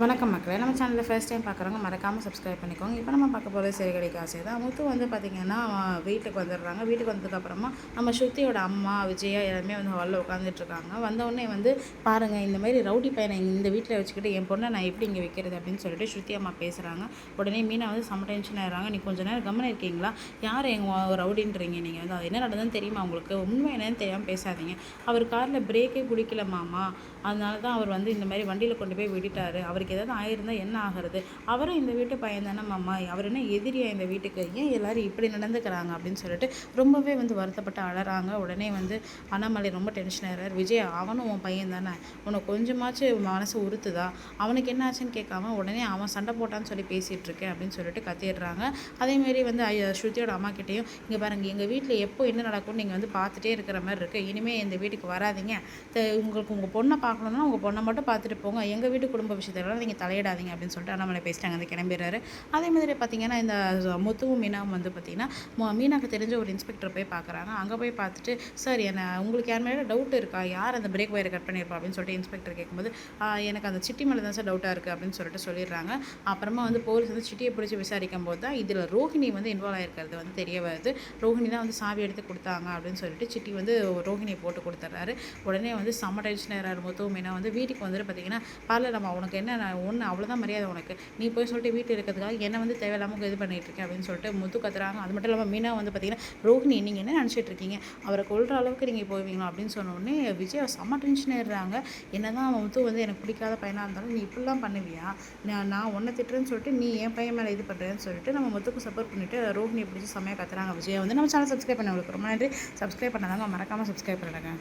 வணக்கம் மக்களே, நம்ம சேனலில் ஃபர்ஸ்ட் டைம் பார்க்குறவங்க மறக்காமல் சப்ஸ்கிரைப் பண்ணிக்கோங்க. இப்போ நம்ம பார்க்க போகிற சிறுகடிக்க ஆசை தான். முத்து வந்து பார்த்திங்கன்னா வீட்டுக்கு வந்துடுறாங்க. வீட்டுக்கு வந்ததுக்கப்புறமா நம்ம ஸ்ருதியோட அம்மா விஜயா எல்லாருமே வந்து ஹாலில் உட்காந்துட்ருக்காங்க. வந்தவுடனே வந்து பாருங்கள், இந்த மாதிரி ரவுடி பையனை இந்த வீட்டில் வச்சுக்கிட்டு என் பொண்ணை நான் எப்படி இங்கே வைக்கிறது அப்படின்னு சொல்லிட்டு ஸ்ருதி அம்மா பேசுகிறாங்க. உடனே மீனா வந்து செம்ம டென்ஷன் ஆகிறாங்க. நீ கொஞ்சம் நேரம் கவனம் இருக்கீங்களா? யார் எங்கள் ரவுடின்றீங்க? நீங்கள் வந்து அது என்ன நடந்ததுன்னு தெரியுமா உங்களுக்கு? உண்மை என்னன்னு தெரியாமல் பேசாதீங்க. அவர் காரில் பிரேக்கே பிடிக்கல மாமா, அதனால தான் அவர் வந்து இந்த மாதிரி வண்டியில் கொண்டு போய் விட்டுட்டார். அவருக்கு ஏதாவது ஆயிருந்தால் என்ன ஆகிறது? அவரும் இந்த வீட்டு பையன் தானே மாமா, அவர் என்ன எதிரியா இந்த வீட்டுக்கு? ஏன் எல்லாரும் இப்படி நடந்துக்கிறாங்க அப்படின்னு சொல்லிட்டு ரொம்பவே வந்து வருத்தப்பட்டு அழறாங்க. உடனே வந்து அண்ணாமலை ரொம்ப டென்ஷன் ஆகிறார். விஜய், அவனும் உன் பையன் தானே, உனக்கு கொஞ்சமாச்சும் மனசு உறுத்துதா? அவனுக்கு என்ன ஆச்சுன்னு கேட்காம உடனே அவன் சண்டை போட்டான்னு சொல்லி பேசிகிட்டு இருக்கேன் அப்படின்னு சொல்லிட்டு கத்திடுறாங்க. அதேமாரி வந்து ஸ்ருதியோட அம்மா கிட்டேயும், இங்கே பாருங்கள், எங்கள் வீட்டில் எப்போ என்ன நடக்கும்னு நீங்கள் வந்து பார்த்துட்டே இருக்கிற மாதிரி இருக்குது. இனிமேல் இந்த வீட்டுக்கு வராதிங்க. உங்களுக்கு உங்கள் பொண்ணை பார்க்கணுன்னா உங்கள் பொண்ணை மட்டும் பார்த்துட்டு போங்க. எங்கள் வீட்டு குடும்ப விஷயத்தெல்லாம் நீங்கள் தலையிடாதீங்க அப்படின்னு சொல்லிட்டு அண்ணாமலை பேசிட்டாங்க. அந்த கிளம்பிடுறாரு. அதே மாதிரி பார்த்தீங்கன்னா இந்த முத்துவும் மீனாவும் வந்து பார்த்தீங்கன்னா மீனாக்கு தெரிஞ்ச ஒரு இன்ஸ்பெக்டர் போய் பார்க்குறாங்க. அங்கே போய் பார்த்துட்டு, சார் என்ன உங்களுக்கு யார் மேலே டவுட் இருக்கா? யார் அந்த பிரேக் ஒயரை கட் பண்ணியிருப்பா அப்படின்னு சொல்லிட்டு இன்ஸ்பெக்டர் கேட்கும்போது, எனக்கு அந்த சிட்டி மேலே தான் சார் டவுட்டாக இருக்குது அப்படின்னு சொல்லிட்டு சொல்லிடுறாங்க. அப்புறமா வந்து போலீஸ் வந்து சிட்டியை பிடிச்சி விசாரிக்கும் போது தான் இதில் ரோஹிணி வந்து இன்வால்வ் ஆகிருக்கிறது வந்து தெரிய வருது. ரோஹிணி தான் வந்து சாவி எடுத்து கொடுத்தாங்க அப்படின்னு சொல்லிட்டு சிட்டி வந்து ரோஹிணியை போட்டு கொடுத்துட்றாரு. உடனே வந்து செம்ம டென்ஷன் ஆகிறாரு முத்துவும் மீனா. வந்து வீட்டுக்கு வந்துட்டு பார்த்தீங்கன்னா, பார்லர் நம்ம உனக்கு என்ன ஒன்று அவ்வளோதான் மரியாதை உனக்கு, நீ போய் சொல்லிட்டு வீட்டில் இருக்கிறதுக்காக என்ன வந்து தேவையில்லாமல் இது பண்ணிகிட்டு இருக்கேன் அப்படின்னு சொல்லிட்டு முத்து கத்துறாங்க. அது மட்டும் இல்லாமல் மீனா வந்து பார்த்தீங்கன்னா, ரோஹிணி நீங்கள் என்ன நினச்சிட்டு இருக்கீங்க, அவரை கொள்கிற அளவுக்கு நீங்கள் போவீங்களா அப்படின்னு சொன்னோடனே விஜய் செம்ம டென்ஷன் ஆயிடுறாங்க. என்ன தான் முத்து வந்து எனக்கு பிடிக்காத பையனாக இருந்தாலும் நீ இப்படிலாம் பண்ணுவியா? நான் ஒன்றை திட்டுறேன்னு சொல்லிட்டு நீ என் பையன் மேலே இது பண்ணுறேன்னு சொல்லிட்டு நம்ம முத்துக்கு சப்போர்ட் பண்ணிவிட்டு ரோஹிணியை பிடிச்சி செம்மையாக கத்துறாங்க. விஜய் வந்து நம்ம சேனல் சப்ஸ்கிரைப் பண்ண உங்களுக்கு ரொம்ப நன்றி. சப்ஸ்கிரைப் பண்ணாதாங்க, மறக்காமல் சப்ஸ்கிரைப் பண்ணுங்க.